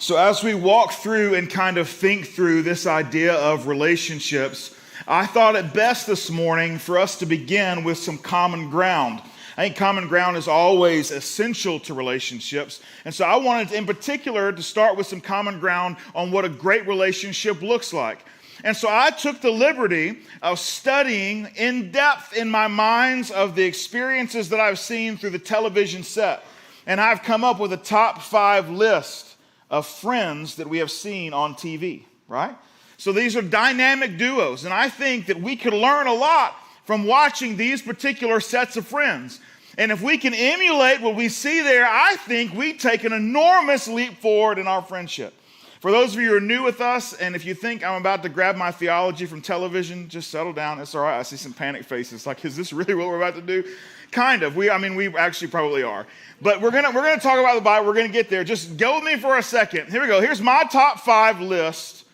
So as we walk through and kind of think through this idea of relationships, I thought it best this morning for us to begin with some common ground. I think common ground is always essential to relationships. And so I wanted in particular to start with some common ground on what a great relationship looks like. And so I took the liberty of studying in depth in my minds of the experiences that I've seen through the television set. And I've come up with a top 5 list of friends that we have seen on TV, right? So these are dynamic duos. And I think that we could learn a lot from watching these particular sets of friends. And if we can emulate what we see there, I think we take an enormous leap forward in our friendship. For those of you who are new with us, and if you think I'm about to grab my theology from television, just settle down. It's all right. I see some panic faces. Like, is this really what we're about to do? Kind of. We actually probably are. But we're gonna talk about the Bible. We're gonna get there. Just go with me for a second. Here we go. Here's my top 5 list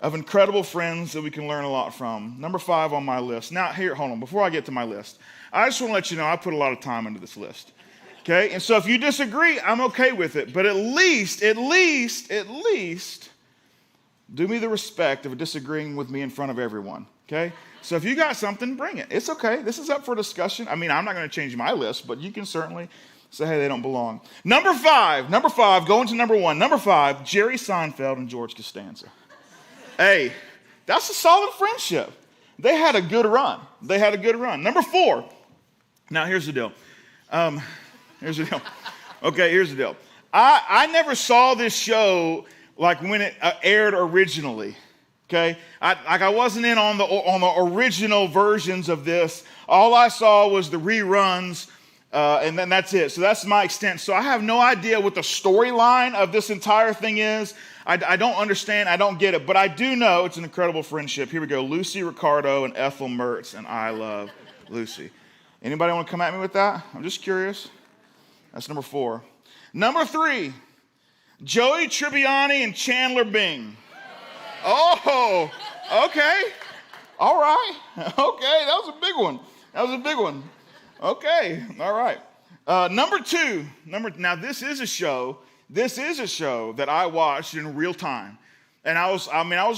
of incredible friends that we can learn a lot from. Number 5 on my list. Now, here, hold on. Before I get to my list, I just want to let you know I put a lot of time into this list. Okay? And so if you disagree, I'm okay with it. But at least, do me the respect of disagreeing with me in front of everyone. Okay? So if you got something, bring it. It's okay. This is up for discussion. I mean, I'm not going to change my list, but you can certainly say, hey, they don't belong. Number 5, going to number 1. Number 5, Jerry Seinfeld and George Costanza. Hey, that's a solid friendship. They had a good run. Number 4. Now, here's the deal. Okay, here's the deal. I never saw this show like when it aired originally. Okay, I wasn't in on the original versions of this. All I saw was the reruns, and then that's it. So that's my extent. So I have no idea what the storyline of this entire thing is. I don't understand. I don't get it. But I do know it's an incredible friendship. Here we go. Lucy Ricardo and Ethel Mertz, and I love Lucy. Anybody want to come at me with that? I'm just curious. That's number 4. Number 3, Joey Tribbiani and Chandler Bing. Oh, okay. All right. Okay, that was a big one. Okay, all right. Number 2. Now, this is a show that I watched in real time. And I was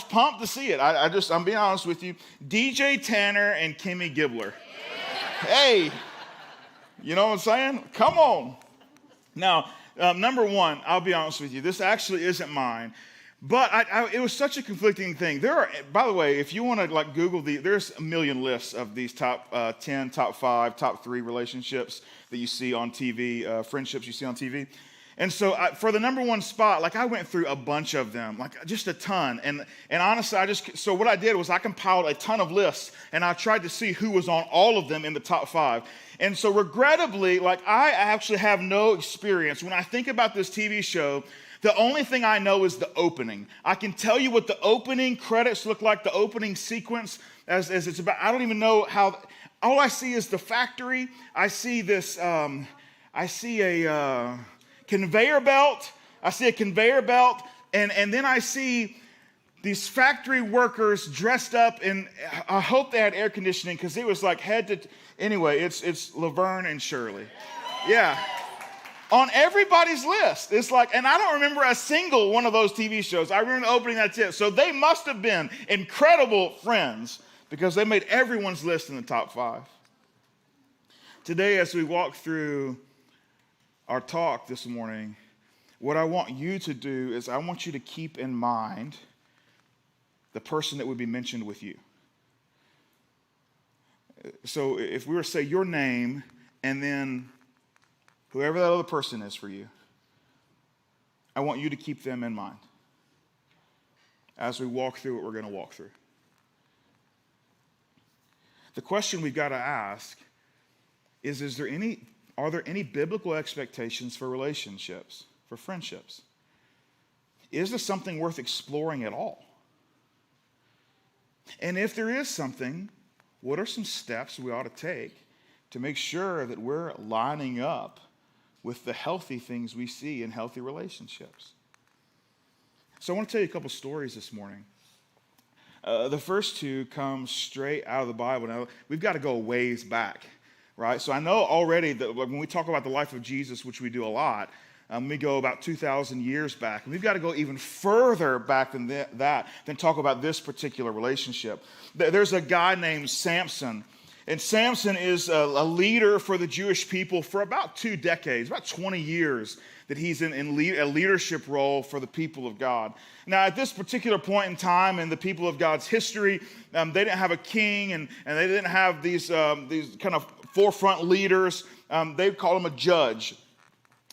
pumped to see it. I'm being honest with you. DJ Tanner and Kimmy Gibbler. Hey, you know what I'm saying? Come on. Now, number 1, I'll be honest with you. This actually isn't mine. But it was such a conflicting thing. By the way, if you want to like Google there's a million lists of these top 10, top 5, top 3 relationships that you see on TV, friendships you see on TV. And so for the number 1 spot, like I went through a bunch of them, like just a ton. And honestly, so what I did was I compiled a ton of lists and I tried to see who was on all of them in the top 5. And so regrettably, like I actually have no experience. When I think about this TV show, the only thing I know is the opening. I can tell you what the opening credits look like, the opening sequence as it's about. I don't even know how. All I see is the factory. I see this. I see a conveyor belt. And then I see these factory workers dressed up in. I hope they had air conditioning because it was like head to. Anyway, it's Laverne and Shirley. Yeah. On everybody's list. It's like, and I don't remember a single one of those TV shows. I remember the opening, that's it. So they must have been incredible friends because they made everyone's list in the top 5. Today, as we walk through our talk this morning, what I want you to do is I want you to keep in mind the person that would be mentioned with you. So if we were to say your name and then whoever that other person is for you, I want you to keep them in mind as we walk through what we're going to walk through. The question we've got to ask is are there any biblical expectations for relationships, for friendships? Is this something worth exploring at all? And if there is something, what are some steps we ought to take to make sure that we're lining up with the healthy things we see in healthy relationships? So I want to tell you a couple stories this morning. The first 2 come straight out of the Bible. Now, we've got to go a ways back, right? So I know already that when we talk about the life of Jesus, which we do a lot, We go about 2,000 years back. And we've got to go even further back than that, than talk about this particular relationship. There's a guy named Samson. And Samson is a leader for the Jewish people for about 2 decades, about 20 years that he's in a leadership role for the people of God. Now, at this particular point in time in the people of God's history, they didn't have a king and they didn't have these kind of forefront leaders. They call him a judge.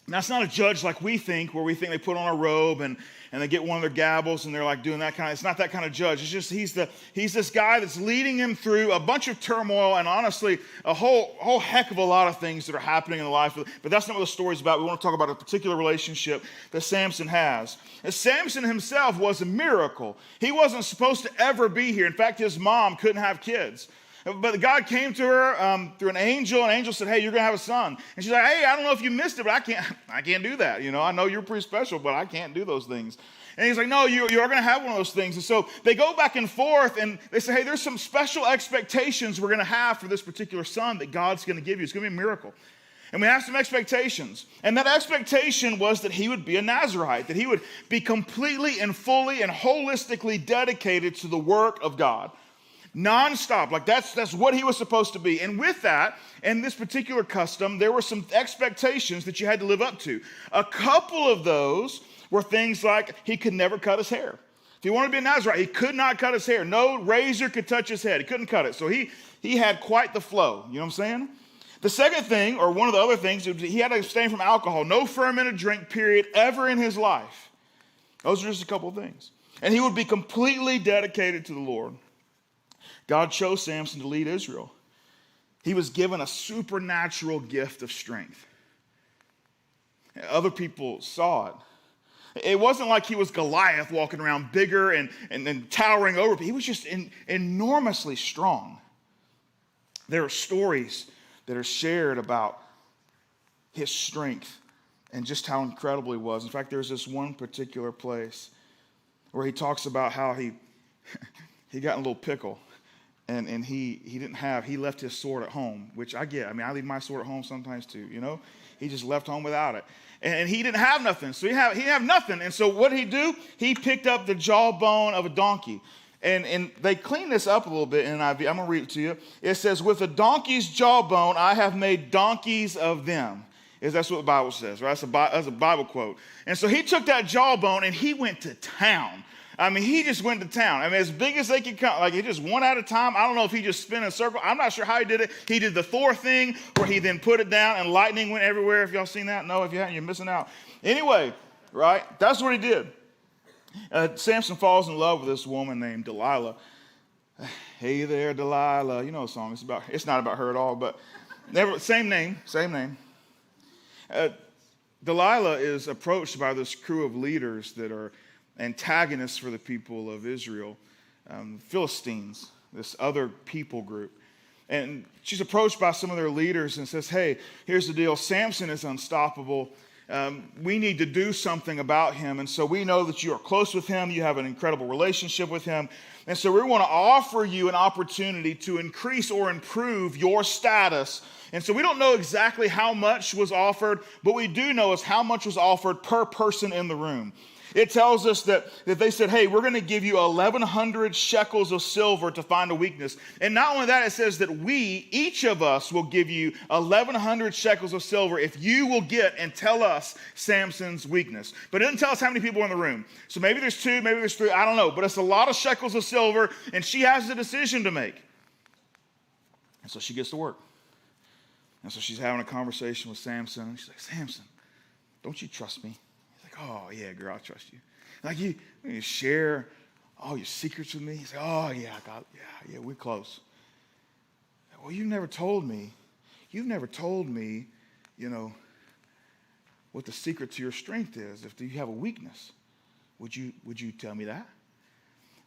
Now, it's not a judge like we think, where we think they put on a robe and they get one of their gavels and they're like doing that kind of, it's not that kind of judge. It's just he's this guy that's leading him through a bunch of turmoil and honestly a whole heck of a lot of things that are happening in the life. But that's not what the story's about. We want to talk about a particular relationship that Samson has. And Samson himself was a miracle. He wasn't supposed to ever be here. In fact, his mom couldn't have kids. But God came to her through an angel. An angel said, hey, you're going to have a son. And she's like, hey, I don't know if you missed it, but I can't do that. You know, I know you're pretty special, but I can't do those things. And he's like, no, you're going to have one of those things. And so they go back and forth, and they say, hey, there's some special expectations we're going to have for this particular son that God's going to give you. It's going to be a miracle. And we have some expectations. And that expectation was that he would be a Nazirite, that he would be completely and fully and holistically dedicated to the work of God. Non-stop, like that's what he was supposed to be. And with that, and this particular custom, there were some expectations that you had to live up to. A couple of those were things like he could never cut his hair. If he wanted to be a Nazirite, he could not cut his hair. No razor could touch his head. He couldn't cut it. So he had quite the flow. You know what I'm saying? The second thing, or one of the other things, he had to abstain from alcohol. No fermented drink, period, ever in his life. Those are just a couple of things. And he would be completely dedicated to the Lord. God chose Samson to lead Israel. He was given a supernatural gift of strength. Other people saw it. It wasn't like he was Goliath walking around bigger and towering over. He was just enormously strong. There are stories that are shared about his strength and just how incredible he was. In fact, there's this one particular place where he talks about how he got in a little pickle. And he left his sword at home, which I get. I mean, I leave my sword at home sometimes too, you know. He just left home without it. And he didn't have nothing, so he didn't have nothing. And so what did he do? He picked up the jawbone of a donkey. And they clean this up a little bit in NIV. I'm going to read it to you. It says, with a donkey's jawbone, I have made donkeys of them. That's what the Bible says, right? That's a Bible quote. And so he took that jawbone and he went to town. I mean, he just went to town. I mean, as big as they could come. Like, he just one at a time. I don't know if he just spun in a circle. I'm not sure how he did it. He did the Thor thing where he then put it down and lightning went everywhere. If y'all seen that? No, if you haven't, you're missing out. Anyway, right? That's what he did. Samson falls in love with this woman named Delilah. Hey there, Delilah. You know the song. It's not about her at all, but same name. Delilah is approached by this crew of leaders that are antagonists for the people of Israel, Philistines, this other people group. And she's approached by some of their leaders and says, hey, here's the deal. Samson is unstoppable. We need to do something about him. And so we know that you are close with him. You have an incredible relationship with him. And so we want to offer you an opportunity to increase or improve your status. And so we don't know exactly how much was offered, but we do know is how much was offered per person in the room. It tells us that they said, hey, we're going to give you 1,100 shekels of silver to find a weakness. And not only that, it says that each of us will give you 1,100 shekels of silver if you will get and tell us Samson's weakness. But it doesn't tell us how many people are in the room. So maybe there's 2, maybe there's 3, I don't know. But it's a lot of shekels of silver, and she has a decision to make. And so she gets to work. And so she's having a conversation with Samson. And she's like, Samson, don't you trust me? Oh, yeah, girl, I trust you. Like, you share all your secrets with me. He's like, oh, yeah, yeah, we're close. Well, you've never told me, you know, what the secret to your strength is. If you have a weakness, would you tell me that?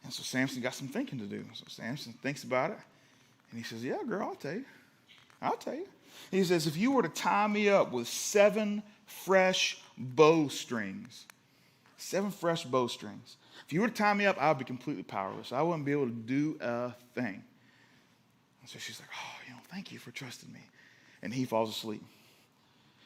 And so Samson got some thinking to do. So Samson thinks about it, and he says, yeah, girl, I'll tell you. He says, if you were to tie me up with 7 fresh bowstrings. 7 fresh bowstrings. If you were to tie me up, I would be completely powerless. I wouldn't be able to do a thing. And so she's like, oh, thank you for trusting me. And he falls asleep.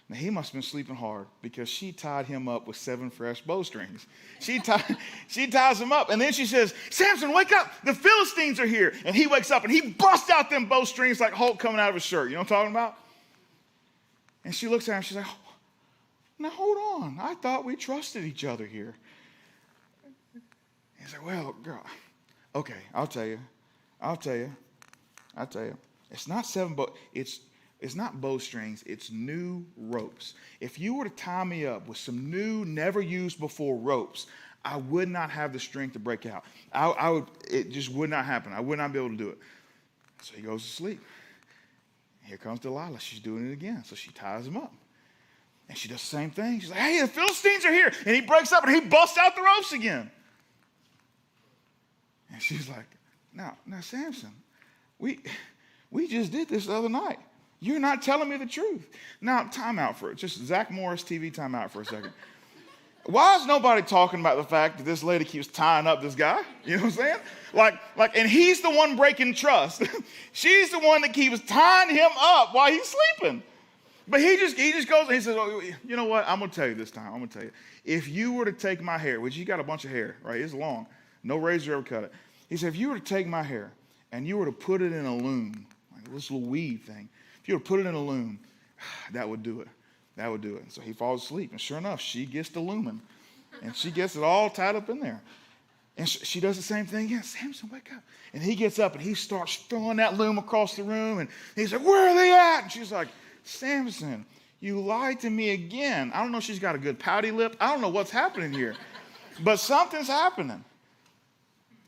Now, he must have been sleeping hard because she tied him up with 7 fresh bowstrings. She ties him up, and then she says, Samson, wake up. The Philistines are here. And he wakes up, and he busts out them bowstrings like Hulk coming out of his shirt. You know what I'm talking about? And she looks at him, she's like, now hold on. I thought we trusted each other here. He's like, well, girl, okay, I'll tell you. It's not 7 it's not bowstrings, it's new ropes. If you were to tie me up with some new, never used before ropes, I would not have the strength to break out. It just would not happen. I would not be able to do it. So he goes to sleep. Here comes Delilah. She's doing it again. So she ties him up. And she does the same thing. She's like, hey, the Philistines are here. And he breaks up and he busts out the ropes again. And she's like, now, Samson, we just did this the other night. You're not telling me the truth. Now, time out for it. Just Zach Morris TV time out for a second. Why is nobody talking about the fact that this lady keeps tying up this guy? You know what I'm saying? Like, and he's the one breaking trust. She's the one that keeps tying him up while he's sleeping. But he just goes and he says, oh, you know what? I'm going to tell you this time. I'm going to tell you. If you were to take my hair, which you got a bunch of hair, right? It's long. No razor ever cut it. He said, if you were to take my hair and you were to put it in a loom, like this little weave thing, if you were to put it in a loom, that would do it. That would do it. And so he falls asleep. And sure enough, she gets the looming. And she gets it all tied up in there. And she does the same thing again. Samson, wake up. And he gets up and he starts throwing that loom across the room. And he's like, where are they at? And she's like, Samson, you lied to me again. I don't know if she's got a good pouty lip. I don't know what's happening here. But something's happening.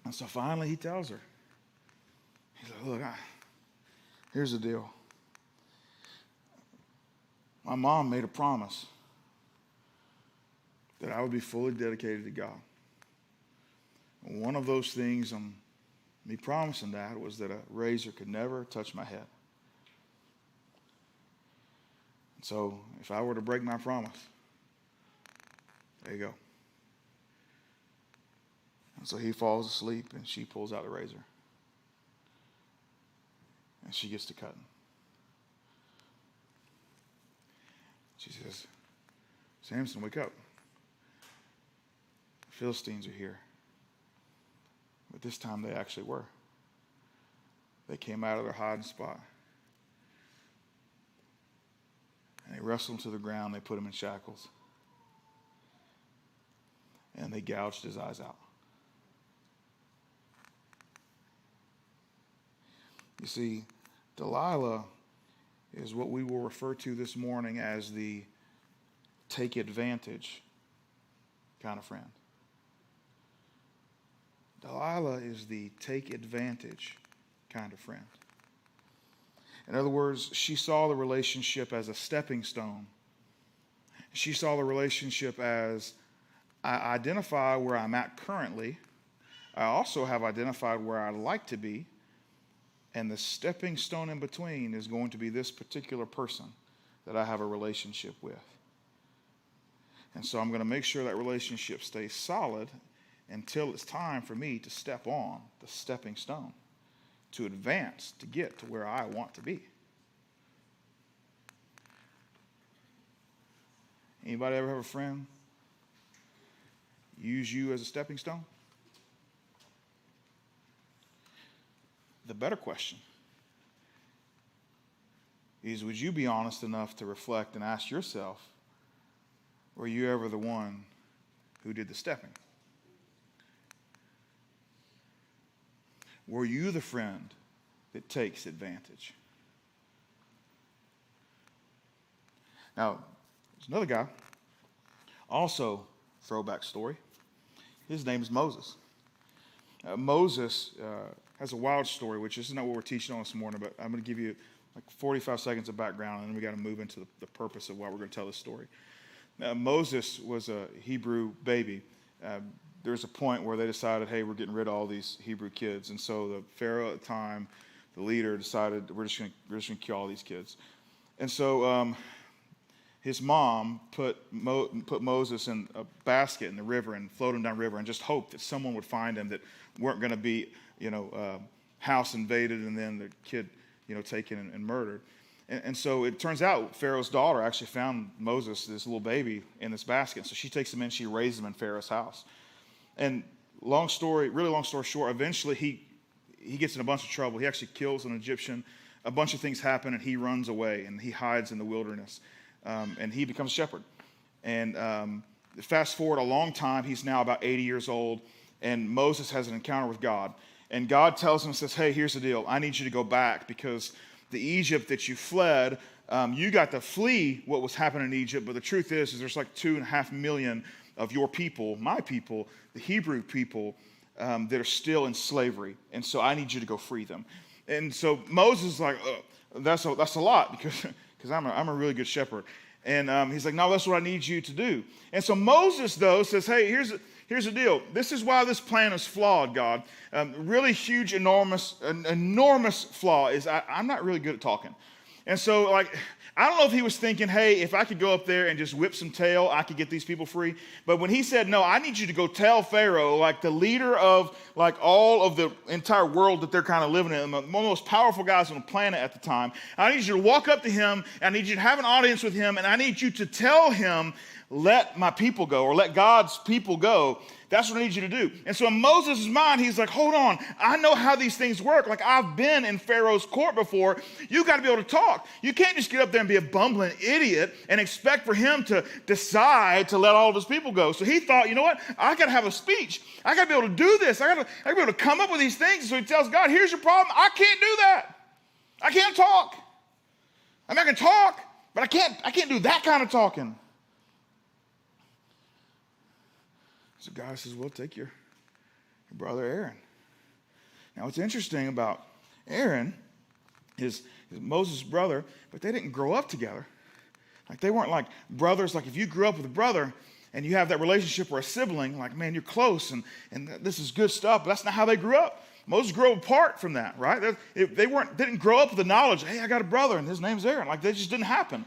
And so finally he tells her. He's like, look, here's the deal. My mom made a promise that I would be fully dedicated to God. And one of those things, me promising that, was that a razor could never touch my head. And so if I were to break my promise, there you go. And so he falls asleep and she pulls out the razor. And she gets to cutting. She says, Samson, wake up. The Philistines are here. But this time they actually were. They came out of their hiding spot. And they wrestled him to the ground. They put him in shackles. And they gouged his eyes out. You see, Delilah is what we will refer to this morning as the take advantage kind of friend. Delilah is the take advantage kind of friend. In other words, she saw the relationship as a stepping stone. She saw the relationship as, I identify where I'm at currently. I also have identified where I'd like to be. And the stepping stone in between is going to be this particular person that I have a relationship with. And so I'm going to make sure that relationship stays solid until it's time for me to step on the stepping stone, to advance, to get to where I want to be. Anybody ever have a friend use you as a stepping stone? The better question is, would you be honest enough to reflect and ask yourself, were you ever the one who did the stepping? Were you the friend that takes advantage? Now, there's another guy, also throwback story. His name is Moses. Moses has a wild story, which is not what we're teaching on this morning, but I'm going to give you like 45 seconds of background, and then we got to move into the purpose of why we're going to tell this story. Moses was a Hebrew baby. There was a point where they decided, hey, we're getting rid of all these Hebrew kids, and so the Pharaoh at the time, the leader, decided we're just going to kill all these kids. And so his mom put Moses in a basket in the river and floated him down the river and just hoped that someone would find him that weren't going to be, house invaded and then the kid, taken and murdered. And so it turns out Pharaoh's daughter actually found Moses, this little baby, in this basket. So she takes him in, she raises him in Pharaoh's house. And really long story short, eventually he gets in a bunch of trouble. He actually kills an Egyptian. A bunch of things happen, and he runs away, and he hides in the wilderness. And he becomes a shepherd. And fast forward a long time, he's now about 80 years old, and Moses has an encounter with God. And God tells him, says, hey, here's the deal. I need you to go back because the Egypt that you fled, you got to flee what was happening in Egypt, but the truth is there's like 2.5 million of your people, my people, the Hebrew people, that are still in slavery. And so I need you to go free them. And so Moses is like, that's a lot because I'm a really good shepherd. And he's like, no, that's what I need you to do. And so Moses, though, says, hey, here's the deal. This is why this plan is flawed, God. Really huge, enormous flaw is I'm not really good at talking. And so, I don't know if he was thinking, hey, if I could go up there and just whip some tail, I could get these people free. But when he said, no, I need you to go tell Pharaoh, the leader of all of the entire world that they're kind of living in, one of the most powerful guys on the planet at the time, I need you to walk up to him, I need you to have an audience with him, and I need you to tell him, let my people go, or let God's people go. That's what I need you to do. And so in Moses' mind, he's like, hold on, I know how these things work. I've been in Pharaoh's court before. You got to be able to talk. You can't just get up there and be a bumbling idiot and expect for him to decide to let all of his people go. So he thought, you know what? I got to have a speech. I got to be able to do this. I got to be able to come up with these things. So he tells God, here's your problem. I can't do that. I can't talk. I mean, I can talk, but I can't do that kind of talking. So God says, well, take your brother Aaron. Now, what's interesting about Aaron is Moses' brother, but they didn't grow up together. They weren't like brothers. If you grew up with a brother and you have that relationship or a sibling, man, you're close and this is good stuff, but that's not how they grew up. Moses grew apart from that, right? They didn't grow up with the knowledge, hey, I got a brother and his name's Aaron. That just didn't happen.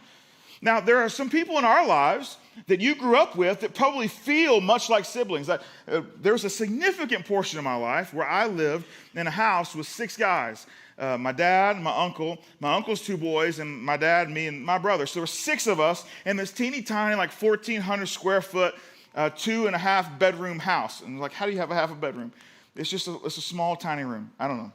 Now, there are some people in our lives that you grew up with that probably feel much like siblings. There's a significant portion of my life where I lived in a house with 6 guys. My dad, my uncle's 2 boys, and my dad, me, and my brother. So there were 6 of us in this teeny tiny, 1,400 square foot, 2.5 bedroom house. And how do you have a half a bedroom? It's a small, tiny room. I don't know.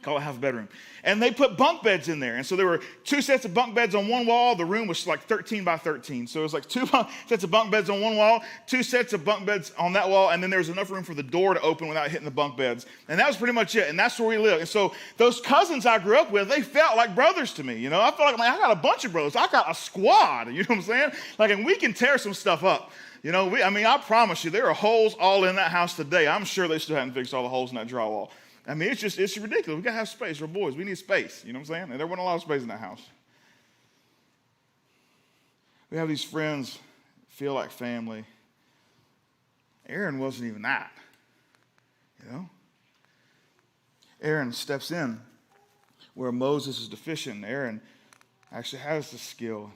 Call it half a bedroom. And they put bunk beds in there. And so there were 2 sets of bunk beds on one wall. The room was 13 by 13. So it was 2 sets of bunk beds on one wall, 2 sets of bunk beds on that wall, and then there was enough room for the door to open without hitting the bunk beds. And that was pretty much it. And that's where we lived. And so those cousins I grew up with, they felt like brothers to me. I felt like, I got a bunch of brothers. I got a squad. You know what I'm saying? And we can tear some stuff up. I promise you, there are holes all in that house today. I'm sure they still haven't fixed all the holes in that drywall. It's ridiculous. We got to have space. We're boys. We need space. You know what I'm saying? And there wasn't a lot of space in that house. We have these friends, feel like family. Aaron wasn't even that. Aaron steps in where Moses is deficient. Aaron actually has the skill.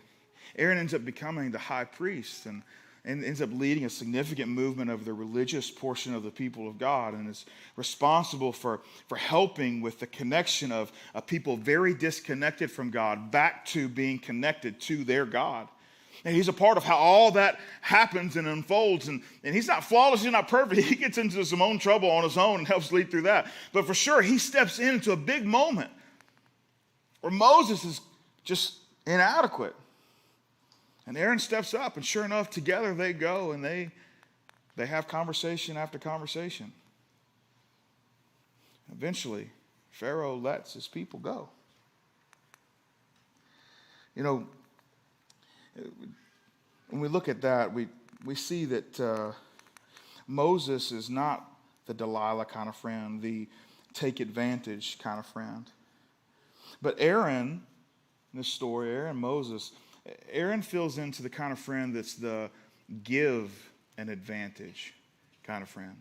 Aaron ends up becoming the high priest and ends up leading a significant movement of the religious portion of the people of God and is responsible for helping with the connection of a people very disconnected from God back to being connected to their God. And he's a part of how all that happens and unfolds. And he's not flawless, he's not perfect. He gets into some own trouble on his own and helps lead through that. But for sure, he steps into a big moment where Moses is just inadequate. And Aaron steps up, and sure enough, together they go, and they have conversation after conversation. Eventually, Pharaoh lets his people go. When we look at that, we see that Moses is not the Delilah kind of friend, the take advantage kind of friend. But Aaron, in this story, Aaron fills into the kind of friend that's the give an advantage kind of friend.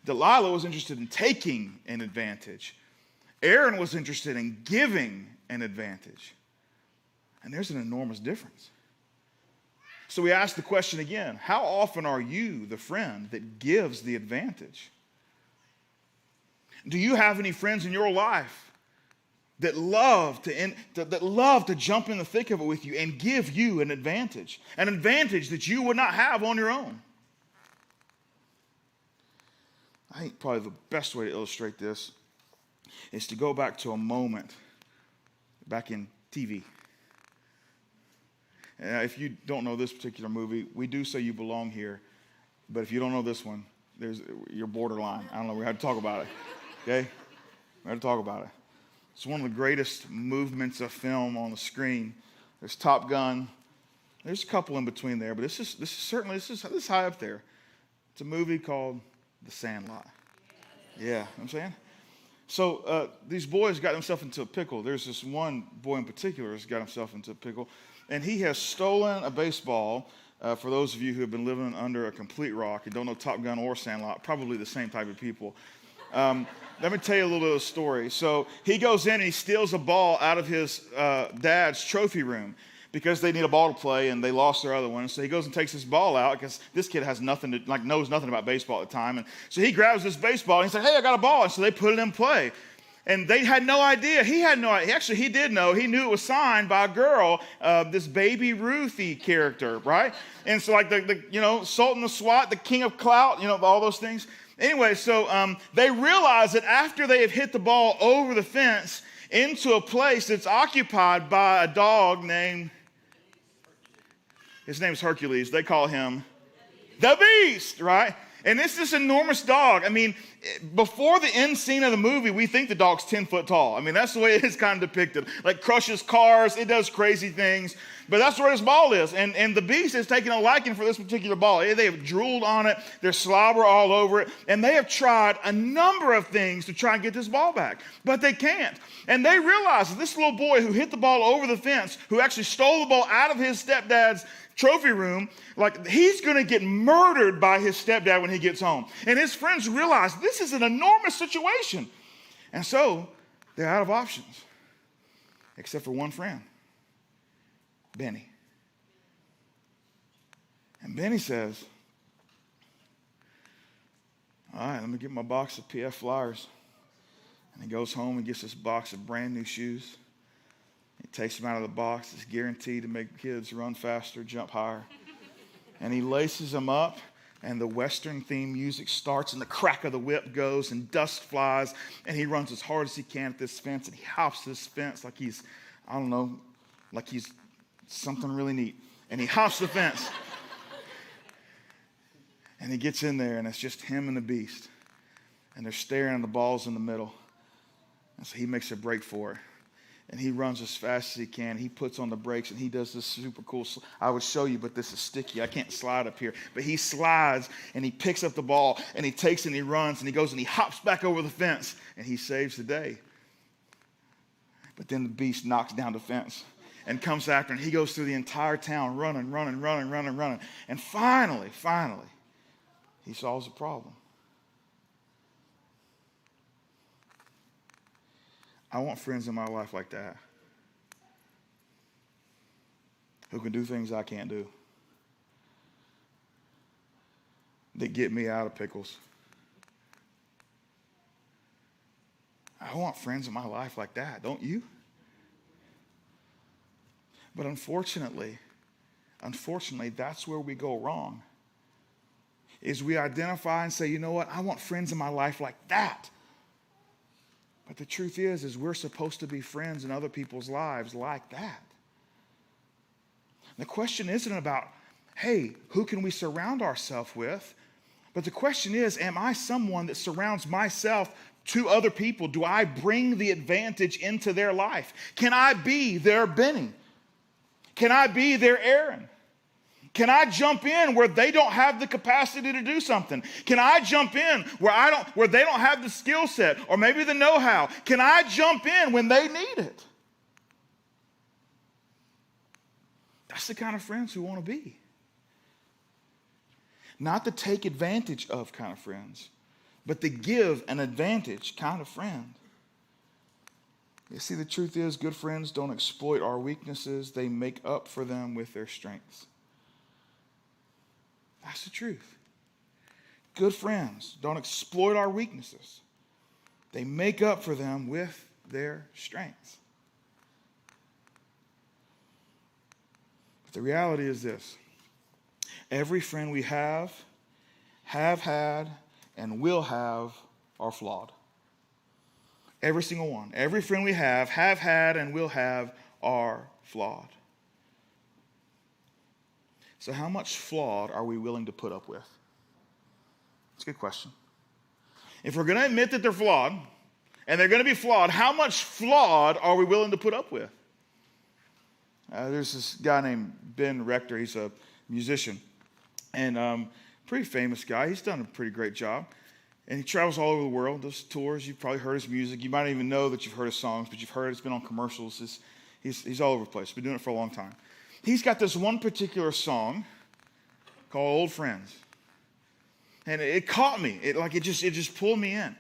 Delilah was interested in taking an advantage. Aaron was interested in giving an advantage. And there's an enormous difference. So we ask the question again, how often are you the friend that gives the advantage? Do you have any friends in your life that love to jump in the thick of it with you and give you an advantage that you would not have on your own. I think probably the best way to illustrate this is to go back to a moment back in TV. If you don't know this particular movie, We Do Say You Belong Here, but if you don't know this one, you're borderline. I don't know, we had to talk about it, okay? We had to talk about it. It's one of the greatest movements of film on the screen. There's Top Gun. There's a couple in between there, but this is high up there. It's a movie called The Sandlot. Yeah, you know what I'm saying? So these boys got themselves into a pickle. There's this one boy in particular who's got himself into a pickle, and he has stolen a baseball. For those of you who have been living under a complete rock and don't know Top Gun or Sandlot, probably the same type of people. Let me tell you a little bit of the story. So he goes in and he steals a ball out of his dad's trophy room because they need a ball to play and they lost their other one. So he goes and takes this ball out because this kid has knows nothing about baseball at the time. And so he grabs this baseball and he's like, hey, I got a ball. And so they put it in play. And they had no idea. He had no idea. Actually, he did know. He knew it was signed by a girl, this Baby Ruthie character, right? And so like the Sultan of SWAT, the King of Clout, all those things. Anyway, so they realize that after they have hit the ball over the fence into a place that's occupied by a dog his name's Hercules. They call him the Beast, right? And it's this enormous dog. I mean, before the end scene of the movie, we think the dog's 10 foot tall. I mean, that's the way it is kind of depicted. Like crushes cars, it does crazy things. But that's where this ball is. And the Beast has taken a liking for this particular ball. They have drooled on it. There's slobber all over it. And they have tried a number of things to try and get this ball back. But they can't. And they realize that this little boy who hit the ball over the fence, who actually stole the ball out of his stepdad's trophy room, like he's going to get murdered by his stepdad when he gets home. And his friends realize this is an enormous situation. And so they're out of options, except for one friend, Benny. And Benny says, all right, let me get my box of PF Flyers. And he goes home and gets this box of brand new shoes. He takes them out of the box. It's guaranteed to make kids run faster, jump higher. And he laces them up, and the Western theme music starts, and the crack of the whip goes, and dust flies, and he runs as hard as he can at this fence, and he hops this fence like he's something really neat. And he hops the fence. And he gets in there, and it's just him and the Beast. And they're staring at the balls in the middle. And so he makes a break for it. And he runs as fast as he can. He puts on the brakes, and he does this super cool. I would show you, but this is sticky. I can't slide up here. But he slides, and he picks up the ball, and he takes it, and he runs, and he goes, and he hops back over the fence, and he saves the day. But then the Beast knocks down the fence and comes after, and he goes through the entire town running. And finally, he solves the problem. I want friends in my life like that, who can do things I can't do, that get me out of pickles. I want friends in my life like that, don't you? But unfortunately, that's where we go wrong, is we identify and say, you know what, I want friends in my life like that. But the truth is we're supposed to be friends in other people's lives like that. The question isn't about, hey, who can we surround ourselves with? But the question is, am I someone that surrounds myself to other people? Do I bring the advantage into their life? Can I be their Benny? Can I be their Aaron? Can I jump in where they don't have the capacity to do something? Can I jump in where they don't have the skill set or maybe the know-how? Can I jump in when they need it? That's the kind of friends we want to be. Not the take advantage of kind of friends, but the give an advantage kind of friend. You see, the truth is, good friends don't exploit our weaknesses. They make up for them with their strengths. That's the truth. Good friends don't exploit our weaknesses. They make up for them with their strengths. But the reality is this. Every friend we have had, and will have are flawed. Every single one. Every friend we have had, and will have are flawed. So how much flawed are we willing to put up with? That's a good question. If we're going to admit that they're flawed, and they're going to be flawed, how much flawed are we willing to put up with? There's this guy named Ben Rector. He's a musician, and pretty famous guy. He's done a pretty great job. And he travels all over the world, does tours. You've probably heard his music. You might not even know that you've heard his songs, but you've heard it. It's been on commercials. He's all over the place. He's been doing it for a long time. He's got this one particular song called Old Friends. And it caught me. It just pulled me in.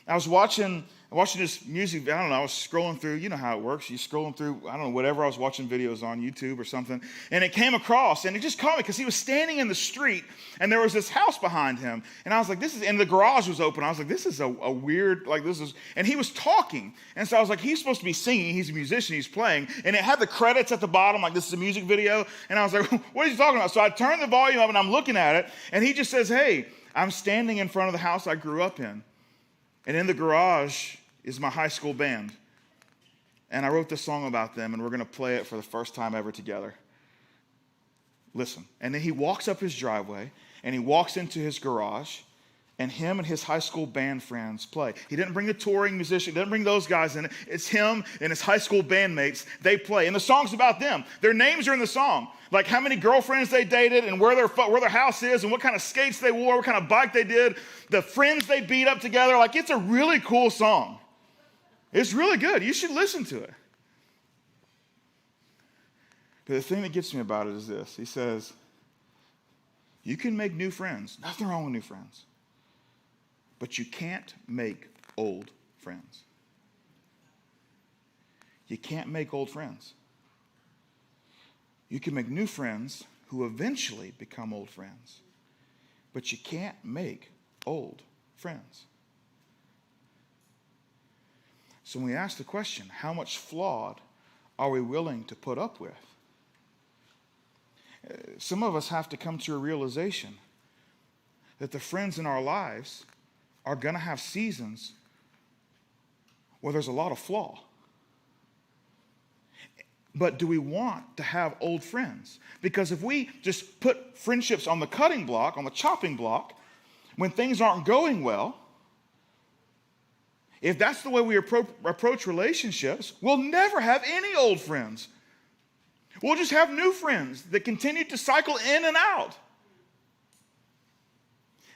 I was watching this music, I don't know, I was scrolling through, you know how it works. You're scrolling through, I don't know, whatever. I was watching videos on YouTube or something. And it came across, and it just caught me because he was standing in the street, and there was this house behind him. And I was like, and the garage was open. I was like, this is a weird, and he was talking. And so I was like, he's supposed to be singing. He's a musician. He's playing. And it had the credits at the bottom, like this is a music video. And I was like, what is he talking about? So I turned the volume up, and I'm looking at it. And he just says, hey, I'm standing in front of the house I grew up in. And in the garage is my high school band. And I wrote this song about them, and we're going to play it for the first time ever together. Listen. And then he walks up his driveway, and he walks into his garage, and him and his high school band friends play. He didn't bring the touring musician, didn't bring those guys in it. It's him and his high school bandmates. They play. And the song's about them. Their names are in the song. Like how many girlfriends they dated and where their house is and what kind of skates they wore, what kind of bike they did, the friends they beat up together. Like, it's a really cool song. It's really good. You should listen to it. But the thing that gets me about it is this. He says, you can make new friends. Nothing wrong with new friends. But you can't make old friends. You can't make old friends. You can make new friends who eventually become old friends. But you can't make old friends. So when we ask the question, how much flawed are we willing to put up with? Some of us have to come to a realization that the friends in our lives are going to have seasons where there's a lot of flaw. But do we want to have old friends? Because if we just put friendships on the cutting block, on the chopping block, when things aren't going well, if that's the way we approach relationships, we'll never have any old friends. We'll just have new friends that continue to cycle in and out.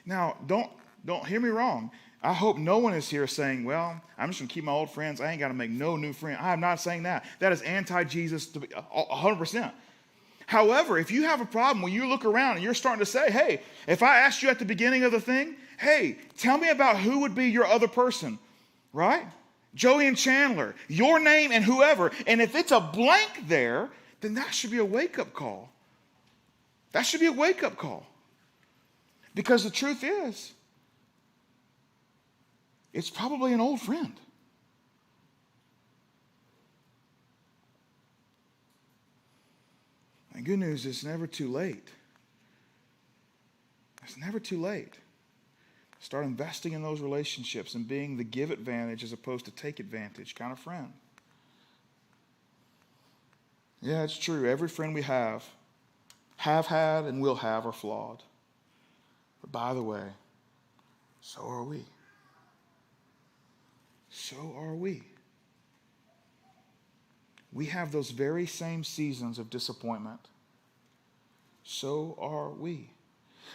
Now, don't hear me wrong. I hope no one is here saying, well, I'm just going to keep my old friends. I ain't got to make no new friends. I am not saying that. That is anti-Jesus 100%. However, if you have a problem when you look around and you're starting to say, hey, if I asked you at the beginning of the thing, hey, tell me about who would be your other person, right? Joey and Chandler, your name and whoever. And if it's a blank there, then that should be a wake-up call. That should be a wake-up call. Because the truth is, it's probably an old friend. And good news, it's never too late. It's never too late. Start investing in those relationships and being the give advantage as opposed to take advantage kind of friend. Yeah, it's true. Every friend we have had, and will have are flawed. But by the way, so are we. So are we. We have those very same seasons of disappointment. So are we.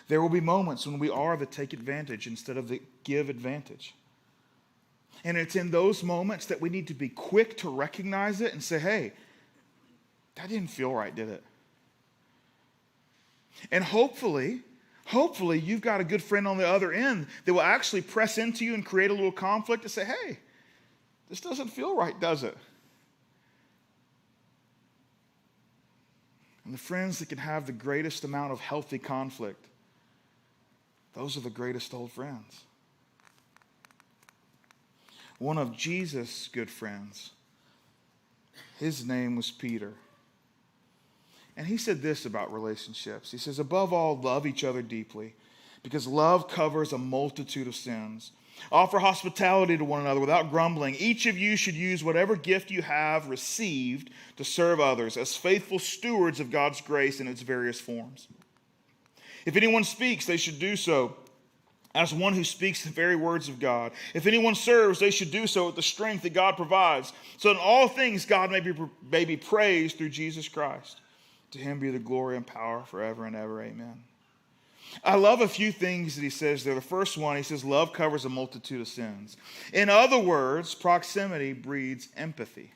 There will be moments when we are the take advantage instead of the give advantage. And it's in those moments that we need to be quick to recognize it and say, hey, that didn't feel right, did it? And hopefully you've got a good friend on the other end that will actually press into you and create a little conflict and say, hey, this doesn't feel right, does it? And the friends that can have the greatest amount of healthy conflict, those are the greatest old friends. one of Jesus' good friends. His name was Peter. And he said this about relationships. He says, above all, love each other deeply, because love covers a multitude of sins. Offer hospitality to one another without grumbling. Each of you should use whatever gift you have received to serve others as faithful stewards of God's grace in its various forms. If anyone speaks, they should do so as one who speaks the very words of God. If anyone serves, they should do so with the strength that God provides, so in all things God may be praised through Jesus Christ. To him be the glory and power forever and ever. Amen. I love a few things that he says there. The first one, he says, love covers a multitude of sins. In other words, proximity breeds empathy,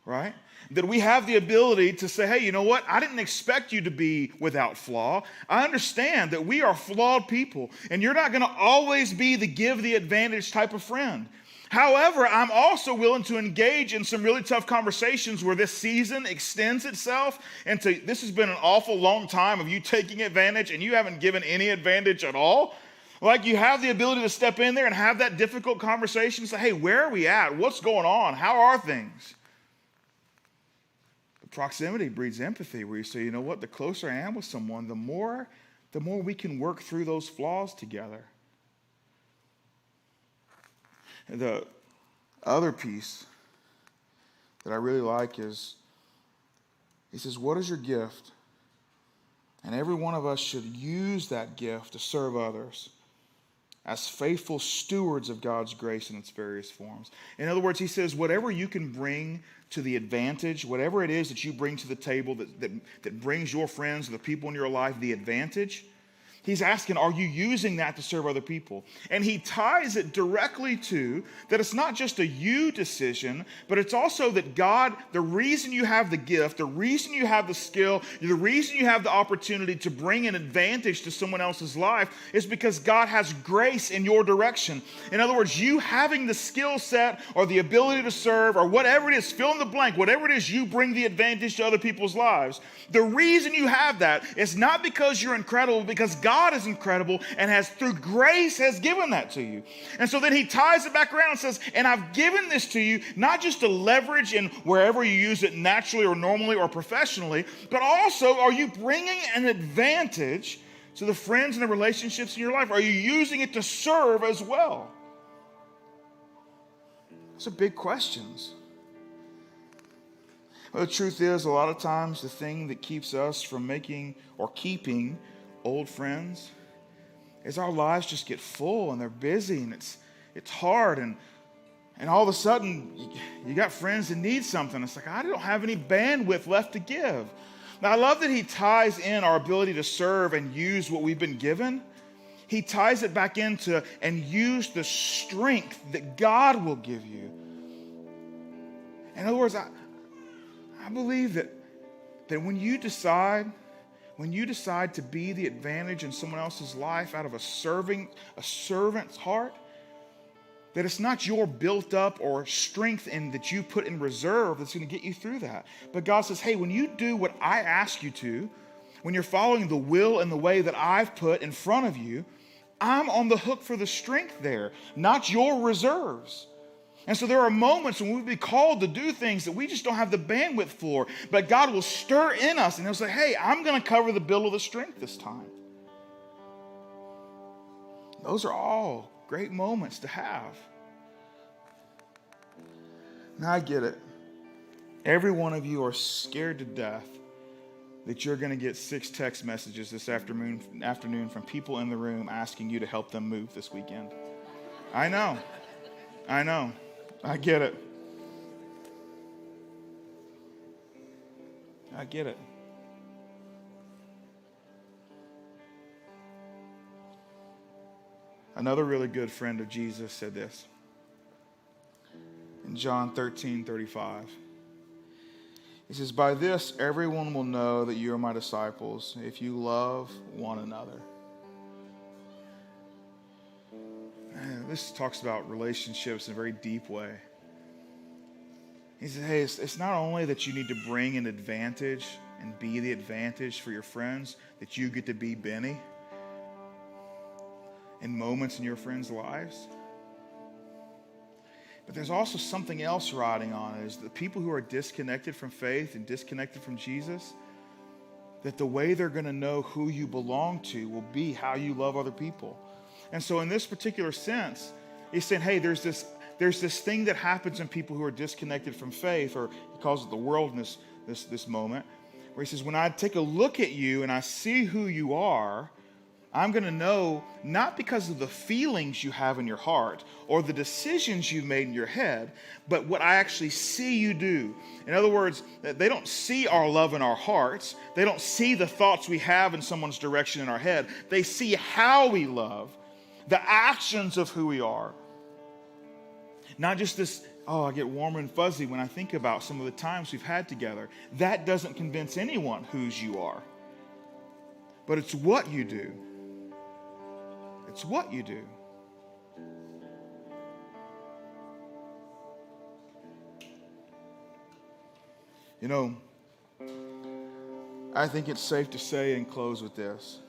right? That we have the ability to say, hey, you know what? I didn't expect you to be without flaw. I understand that we are flawed people, and you're not going to always be the give the advantage type of friend. However, I'm also willing to engage in some really tough conversations where this season extends itself into, this has been an awful long time of you taking advantage and you haven't given any advantage at all. Like, you have the ability to step in there and have that difficult conversation and say, hey, where are we at? What's going on? How are things? But proximity breeds empathy, where you say, you know what? The closer I am with someone, the more we can work through those flaws together. The other piece that I really like is, he says, what is your gift? And every one of us should use that gift to serve others as faithful stewards of God's grace in its various forms. In other words, he says, whatever you can bring to the advantage, whatever it is that you bring to the table that brings your friends, the people in your life, the advantage, he's asking, are you using that to serve other people? And he ties it directly to that it's not just a you decision, but it's also that God, the reason you have the gift, the reason you have the skill, the reason you have the opportunity to bring an advantage to someone else's life is because God has grace in your direction. In other words, you having the skill set or the ability to serve or whatever it is, fill in the blank, whatever it is you bring the advantage to other people's lives. The reason you have that is not because you're incredible, because God is incredible and has, through grace, has given that to you. And so then he ties it back around and says, and I've given this to you, not just to leverage in wherever you use it naturally or normally or professionally, but also, are you bringing an advantage to the friends and the relationships in your life? Are you using it to serve as well? Those are big questions. Well, the truth is, a lot of times the thing that keeps us from making or keeping old friends is our lives just get full and they're busy and it's hard, and all of a sudden you got friends that need something. It's like, I don't have any bandwidth left to give. Now, I love that he ties in our ability to serve and use what we've been given. He ties it back into and use the strength that God will give you. In other words, I believe that when you decide to be the advantage in someone else's life out of a servant's heart, that it's not your built up or strength in that you put in reserve that's going to get you through that. But God says, hey, when you do what I ask you to, when you're following the will and the way that I've put in front of you, I'm on the hook for the strength there, not your reserves. And so there are moments when we'll be called to do things that we just don't have the bandwidth for, but God will stir in us and he'll say, hey, I'm going to cover the bill of the strength this time. Those are all great moments to have. Now, I get it. Every one of you are scared to death that you're going to get 6 text messages this afternoon from people in the room asking you to help them move this weekend. I know. I get it. I get it. Another really good friend of Jesus said this in John 13:35. He says, by this everyone will know that you are my disciples if you love one another. Man, this talks about relationships in a very deep way. He says, hey, it's not only that you need to bring an advantage and be the advantage for your friends, that you get to be Benny in moments in your friends' lives. But there's also something else riding on it, is the people who are disconnected from faith and disconnected from Jesus, that the way they're going to know who you belong to will be how you love other people. And so in this particular sense, he's saying, hey, there's this thing that happens in people who are disconnected from faith, or he calls it the world in this moment, where he says, when I take a look at you and I see who you are, I'm going to know, not because of the feelings you have in your heart or the decisions you've made in your head, but what I actually see you do. In other words, they don't see our love in our hearts. They don't see the thoughts we have in someone's direction in our head. They see how we love, the actions of who we are. Not just this, oh, I get warm and fuzzy when I think about some of the times we've had together. That doesn't convince anyone whose you are. But it's what you do. It's what you do. You know, I think it's safe to say and close with this.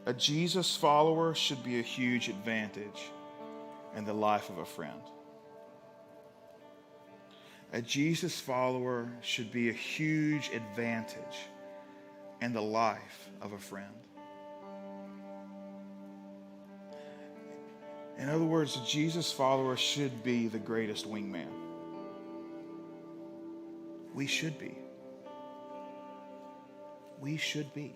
A Jesus follower should be a huge advantage in the life of a friend. A Jesus follower should be a huge advantage in the life of a friend. In other words, a Jesus follower should be the greatest wingman. We should be. We should be.